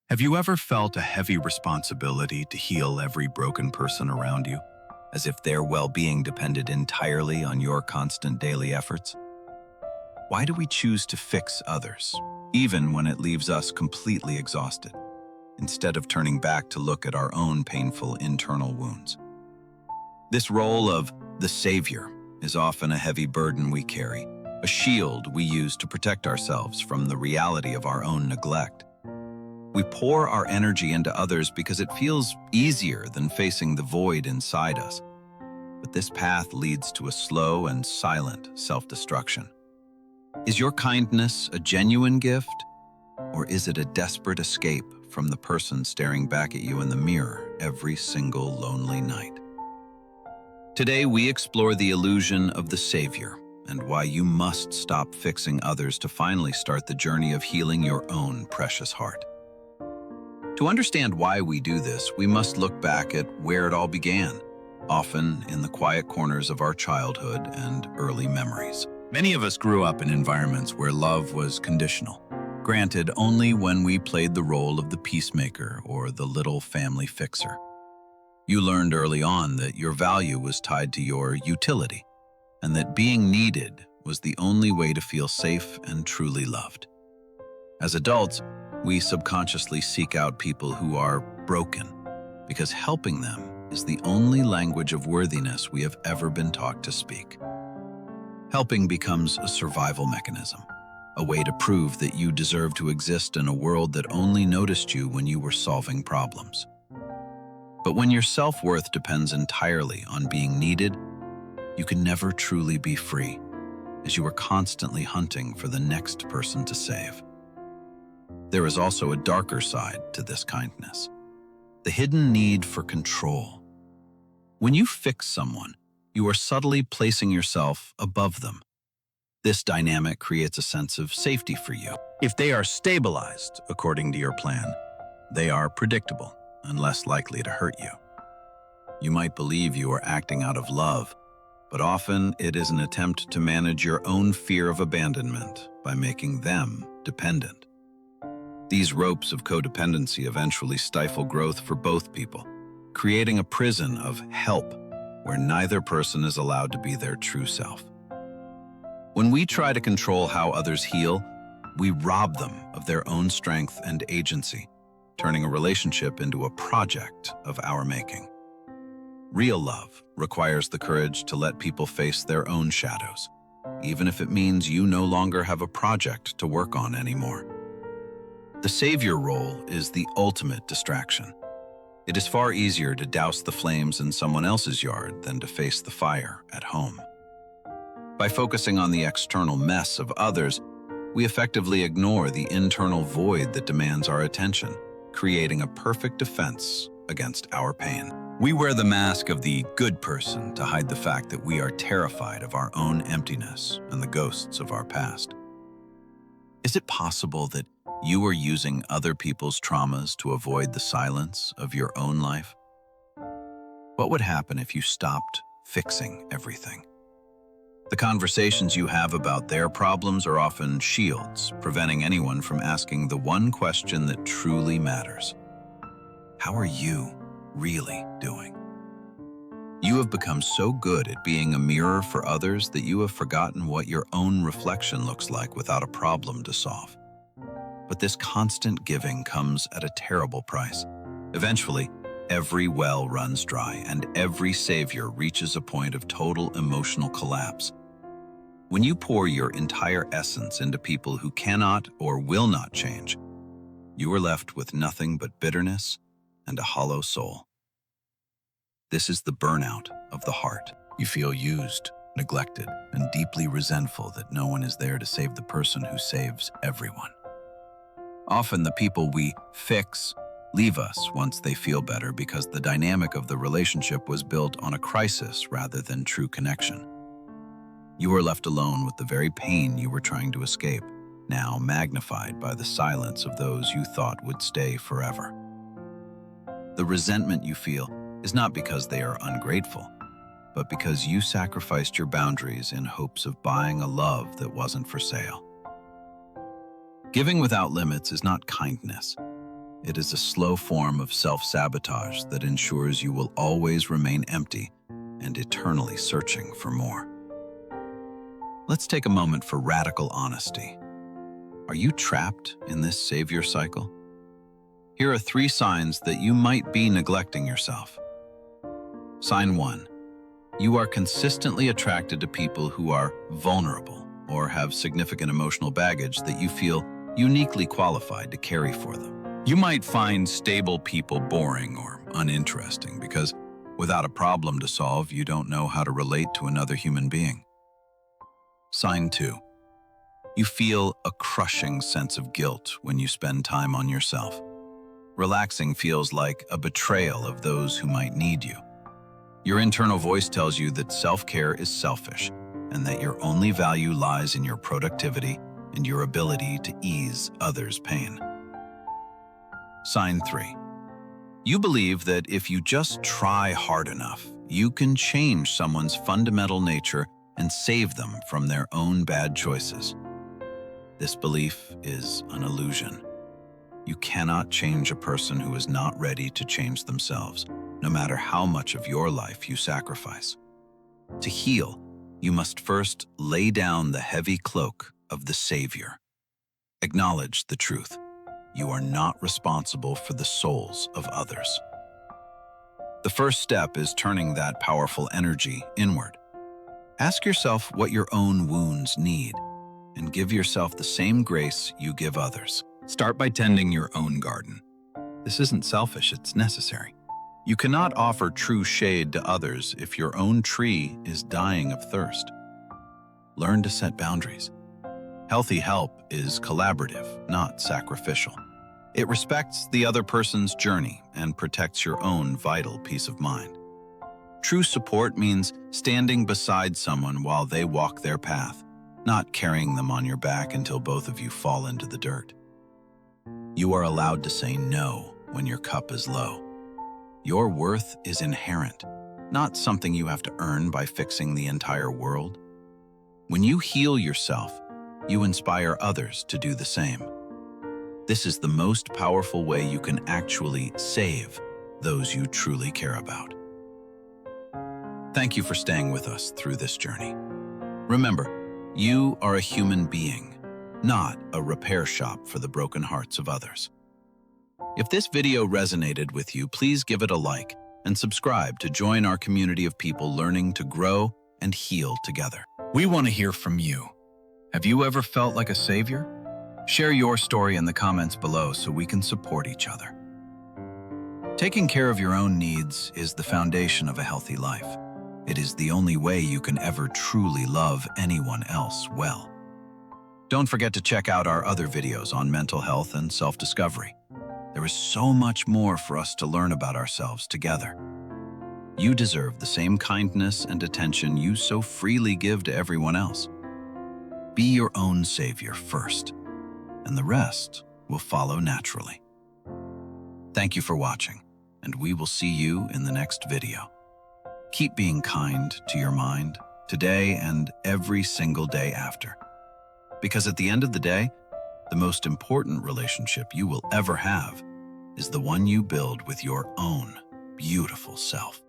Have you ever felt a heavy responsibility to heal every broken person around you, as if their well-being depended entirely on your constant daily efforts? Why do we choose to fix others, even when it leaves us completely exhausted, instead of turning back to look at our own painful internal wounds? This role of the savior is often a heavy burden we carry, a shield we use to protect ourselves from the reality of our own neglect. We pour our energy into others because it feels easier than facing the void inside us. But this path leads to a slow and silent self-destruction. Is your kindness a genuine gift, or is it a desperate escape from the person staring back at you in the mirror every single lonely night? Today, we explore the illusion of the savior and why you must stop fixing others to finally start the journey of healing your own precious heart. To understand why we do this, we must look back at where it all began, often in the quiet corners of our childhood and early memories. Many of us grew up in environments where love was conditional, granted only when we played the role of the peacemaker or the little family fixer. You learned early on that your value was tied to your utility, and that being needed was the only way to feel safe and truly loved. As adults, we subconsciously seek out people who are broken, because helping them is the only language of worthiness we have ever been taught to speak. Helping becomes a survival mechanism, a way to prove that you deserve to exist in a world that only noticed you when you were solving problems. But when your self-worth depends entirely on being needed, you can never truly be free, as you are constantly hunting for the next person to save. There is also a darker side to this kindness, the hidden need for control. When you fix someone, you are subtly placing yourself above them. This dynamic creates a sense of safety for you. If they are stabilized according to your plan, they are predictable and less likely to hurt you. You might believe you are acting out of love, but often it is an attempt to manage your own fear of abandonment by making them dependent. These ropes of codependency eventually stifle growth for both people, creating a prison of help where neither person is allowed to be their true self. When we try to control how others heal, we rob them of their own strength and agency, turning a relationship into a project of our making. Real love requires the courage to let people face their own shadows, even if it means you no longer have a project to work on anymore. The savior role is the ultimate distraction. It is far easier to douse the flames in someone else's yard than to face the fire at home. By focusing on the external mess of others, we effectively ignore the internal void that demands our attention, creating a perfect defense against our pain. We wear the mask of the good person to hide the fact that we are terrified of our own emptiness and the ghosts of our past. Is it possible that you are using other people's traumas to avoid the silence of your own life? What would happen if you stopped fixing everything? The conversations you have about their problems are often shields, preventing anyone from asking the one question that truly matters. How are you really doing? You have become so good at being a mirror for others that you have forgotten what your own reflection looks like without a problem to solve. But this constant giving comes at a terrible price. Eventually, every well runs dry and every savior reaches a point of total emotional collapse. When you pour your entire essence into people who cannot or will not change, you are left with nothing but bitterness and a hollow soul. This is the burnout of the heart. You feel used, neglected, and deeply resentful that no one is there to save the person who saves everyone. Often the people we fix leave us once they feel better because the dynamic of the relationship was built on a crisis rather than true connection. You are left alone with the very pain you were trying to escape, now magnified by the silence of those you thought would stay forever. The resentment you feel is not because they are ungrateful, but because you sacrificed your boundaries in hopes of buying a love that wasn't for sale. Giving without limits is not kindness. it is a slow form of self-sabotage that ensures you will always remain empty and eternally searching for more. Let's take a moment for radical honesty. Are you trapped in this savior cycle? Here are 3 signs that you might be neglecting yourself. Sign 1. You are consistently attracted to people who are vulnerable or have significant emotional baggage that you feel uniquely qualified to carry for them. You might find stable people boring or uninteresting because without a problem to solve, you don't know how to relate to another human being. Sign 2. You feel a crushing sense of guilt when you spend time on yourself. Relaxing feels like a betrayal of those who might need you. Your internal voice tells you that self-care is selfish and that your only value lies in your productivity and your ability to ease others' pain. Sign 3. You believe that if you just try hard enough, you can change someone's fundamental nature and save them from their own bad choices. This belief is an illusion. You cannot change a person who is not ready to change themselves, no matter how much of your life you sacrifice. To heal, you must first lay down the heavy cloak of the savior. Acknowledge the truth. You are not responsible for the souls of others. The first step is turning that powerful energy inward. Ask yourself what your own wounds need, and give yourself the same grace you give others. Start by tending your own garden. This isn't selfish, it's necessary. You cannot offer true shade to others if your own tree is dying of thirst. Learn to set boundaries. Healthy help is collaborative, not sacrificial. It respects the other person's journey and protects your own vital peace of mind. True support means standing beside someone while they walk their path, not carrying them on your back until both of you fall into the dirt. You are allowed to say no when your cup is low. Your worth is inherent, not something you have to earn by fixing the entire world. When you heal yourself, you inspire others to do the same. This is the most powerful way you can actually save those you truly care about. Thank you for staying with us through this journey. Remember, you are a human being, not a repair shop for the broken hearts of others. If this video resonated with you, please give it a like and subscribe to join our community of people learning to grow and heal together. We want to hear from you. Have you ever felt like a savior? Share your story in the comments below so we can support each other. Taking care of your own needs is the foundation of a healthy life. It is the only way you can ever truly love anyone else well. Don't forget to check out our other videos on mental health and self-discovery. There is so much more for us to learn about ourselves together. You deserve the same kindness and attention you so freely give to everyone else. Be your own savior first, and the rest will follow naturally. Thank you for watching, and we will see you in the next video. Keep being kind to your mind today and every single day after. Because at the end of the day, the most important relationship you will ever have is the one you build with your own beautiful self.